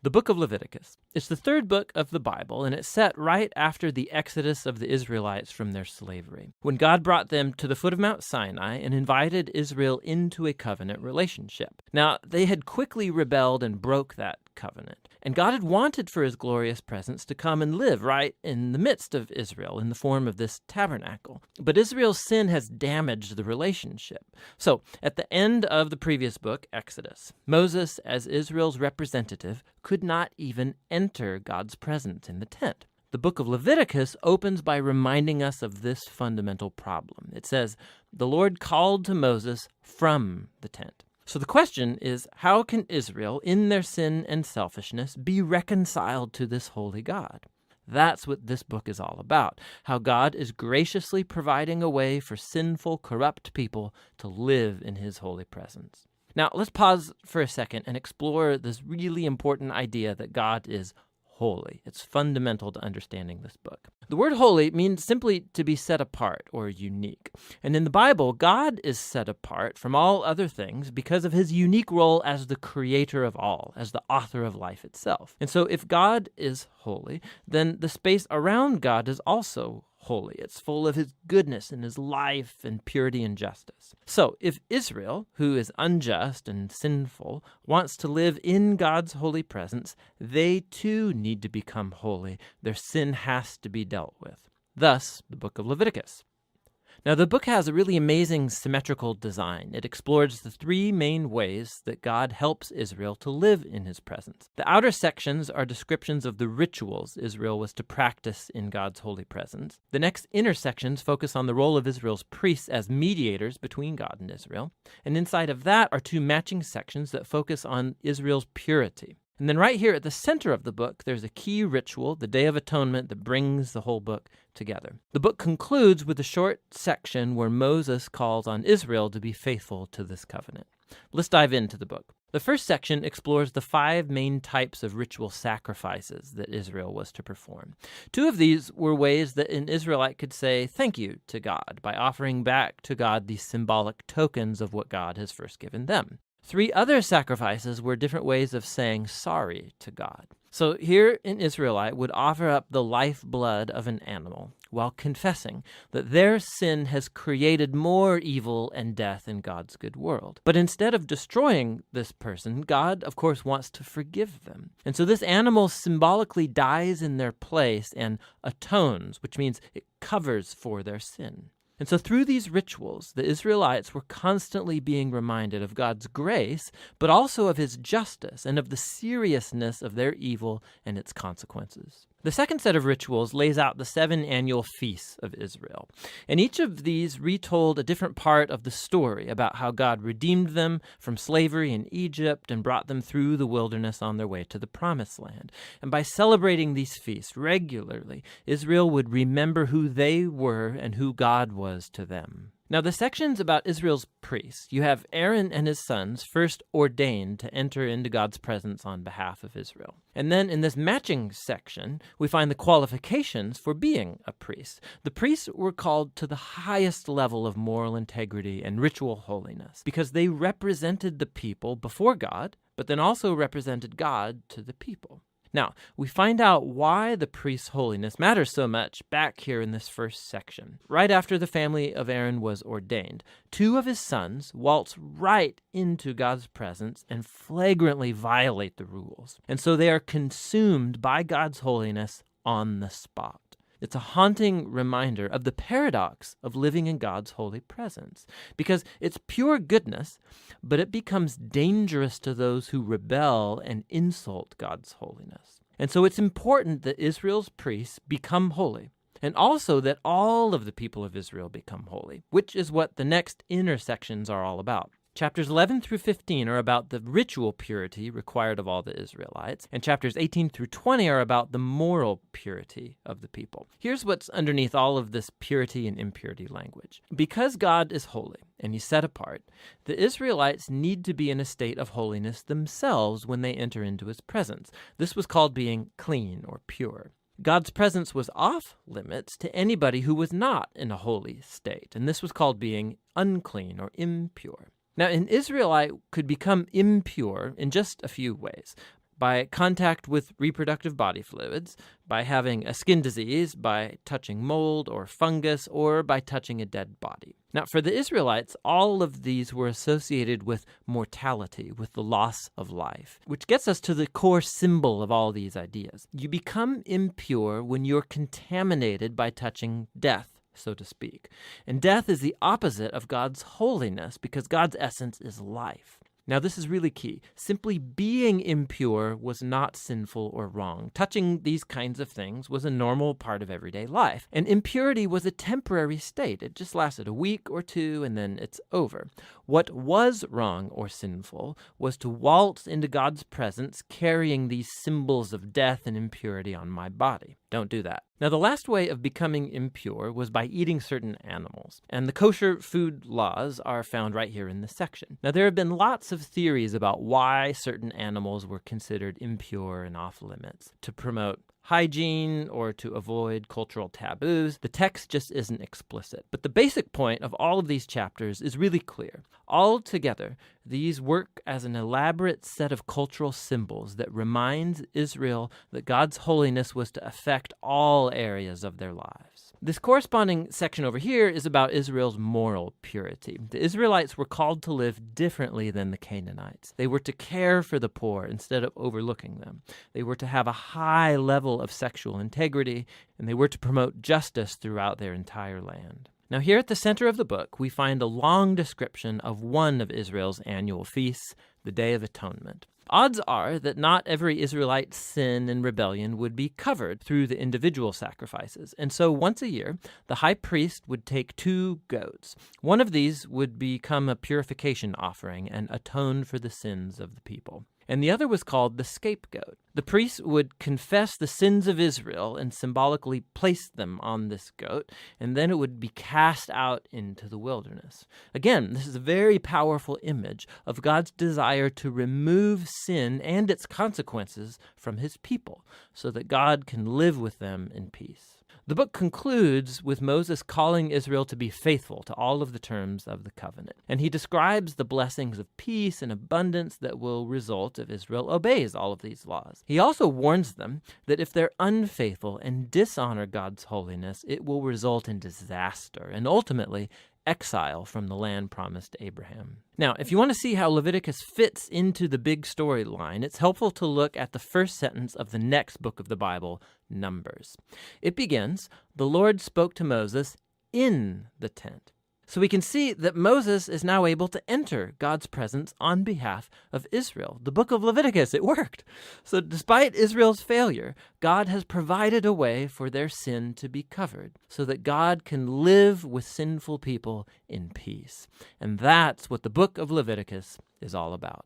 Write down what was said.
The book of Leviticus. It's the third book of the Bible, and it's set right after the exodus of the Israelites from their slavery, when God brought them to the foot of Mount Sinai and invited Israel into a covenant relationship. Now, they had quickly rebelled and broke that covenant, and God had wanted for his glorious presence to come and live right in the midst of Israel in the form of this tabernacle. But Israel's sin has damaged the relationship. So, at the end of the previous book, Exodus, Moses, as Israel's representative, could not even enter God's presence in the tent. The book of Leviticus opens by reminding us of this fundamental problem. It says, "The Lord called to Moses from the tent." So the question is, how can Israel, in their sin and selfishness, be reconciled to this holy God? That's what this book is all about, how God is graciously providing a way for sinful, corrupt people to live in his holy presence. Now, let's pause for a second and explore this really important idea that God is holy. It's fundamental to understanding this book. The word holy means simply to be set apart or unique. And in the Bible, God is set apart from all other things because of his unique role as the creator of all, as the author of life itself. And so if God is holy, then the space around God is also holy. It's full of his goodness and his life and purity and justice. So if Israel, who is unjust and sinful, wants to live in God's holy presence, they too need to become holy. Their sin has to be dealt with. Thus, the book of Leviticus. Now, the book has a really amazing symmetrical design. It explores the three main ways that God helps Israel to live in his presence. The outer sections are descriptions of the rituals Israel was to practice in God's holy presence. The next inner sections focus on the role of Israel's priests as mediators between God and Israel. And inside of that are two matching sections that focus on Israel's purity. And then right here at the center of the book, there's a key ritual, the Day of Atonement, that brings the whole book together. The book concludes with a short section where Moses calls on Israel to be faithful to this covenant. Let's dive into the book. The first section explores the 5 main types of ritual sacrifices that Israel was to perform. 2 of these were ways that an Israelite could say thank you to God by offering back to God these symbolic tokens of what God has first given them. 3 other sacrifices were different ways of saying sorry to God. So here an Israelite would offer up the lifeblood of an animal while confessing that their sin has created more evil and death in God's good world. But instead of destroying this person, God, of course, wants to forgive them. And so this animal symbolically dies in their place and atones, which means it covers for their sin. And so through these rituals, the Israelites were constantly being reminded of God's grace, but also of his justice and of the seriousness of their evil and its consequences. The second set of rituals lays out the 7 annual feasts of Israel. And each of these retold a different part of the story about how God redeemed them from slavery in Egypt and brought them through the wilderness on their way to the Promised Land. And by celebrating these feasts regularly, Israel would remember who they were and who God was to them. Now, the sections about Israel's priests, you have Aaron and his sons first ordained to enter into God's presence on behalf of Israel. And then in this matching section, we find the qualifications for being a priest. The priests were called to the highest level of moral integrity and ritual holiness because they represented the people before God, but then also represented God to the people. Now, we find out why the priest's holiness matters so much back here in this first section. Right after the family of Aaron was ordained, 2 of his sons waltz right into God's presence and flagrantly violate the rules. And so they are consumed by God's holiness on the spot. It's a haunting reminder of the paradox of living in God's holy presence, because it's pure goodness, but it becomes dangerous to those who rebel and insult God's holiness. And so it's important that Israel's priests become holy, and also that all of the people of Israel become holy, which is what the next inner sections are all about. Chapters 11 through 15 are about the ritual purity required of all the Israelites, and chapters 18 through 20 are about the moral purity of the people. Here's what's underneath all of this purity and impurity language. Because God is holy and he's set apart, the Israelites need to be in a state of holiness themselves when they enter into his presence. This was called being clean or pure. God's presence was off limits to anybody who was not in a holy state, and this was called being unclean or impure. Now, an Israelite could become impure in just a few ways. by contact with reproductive body fluids, by having a skin disease, by touching mold or fungus, or by touching a dead body. Now, for the Israelites, all of these were associated with mortality, with the loss of life, which gets us to the core symbol of all these ideas. You become impure when you're contaminated by touching death, so to speak. And death is the opposite of God's holiness, because God's essence is life. Now, this is really key. Simply being impure was not sinful or wrong. Touching these kinds of things was a normal part of everyday life. And impurity was a temporary state. It just lasted a week or two, and then it's over. What was wrong or sinful was to waltz into God's presence carrying these symbols of death and impurity on my body. Don't do that. Now, the last way of becoming impure was by eating certain animals, and the kosher food laws are found right here in this section. Now, there have been lots of theories about why certain animals were considered impure and off limits. To promote hygiene or to avoid cultural taboos, the text just isn't explicit. But the basic point of all of these chapters is really clear. Altogether, these work as an elaborate set of cultural symbols that reminds Israel that God's holiness was to affect all areas of their lives. This corresponding section over here is about Israel's moral purity. The Israelites were called to live differently than the Canaanites. They were to care for the poor instead of overlooking them. They were to have a high level of sexual integrity, and they were to promote justice throughout their entire land. Now, here at the center of the book, we find a long description of one of Israel's annual feasts, the Day of Atonement. Odds are that not every Israelite's sin and rebellion would be covered through the individual sacrifices. And so once a year, the high priest would take 2 goats. One of these would become a purification offering and atone for the sins of the people. And the other was called the scapegoat. The priest would confess the sins of Israel and symbolically place them on this goat, and then it would be cast out into the wilderness. Again, this is a very powerful image of God's desire to remove sin and its consequences from his people, so that God can live with them in peace. The book concludes with Moses calling Israel to be faithful to all of the terms of the covenant. And he describes the blessings of peace and abundance that will result if Israel obeys all of these laws. He also warns them that if they're unfaithful and dishonor God's holiness, it will result in disaster and ultimately exile from the land promised to Abraham. Now, if you want to see how Leviticus fits into the big storyline, it's helpful to look at the first sentence of the next book of the Bible, Numbers. It begins, "The Lord spoke to Moses in the tent." So we can see that Moses is now able to enter God's presence on behalf of Israel. The book of Leviticus, it worked. So despite Israel's failure, God has provided a way for their sin to be covered so that God can live with sinful people in peace. And that's what the book of Leviticus is all about.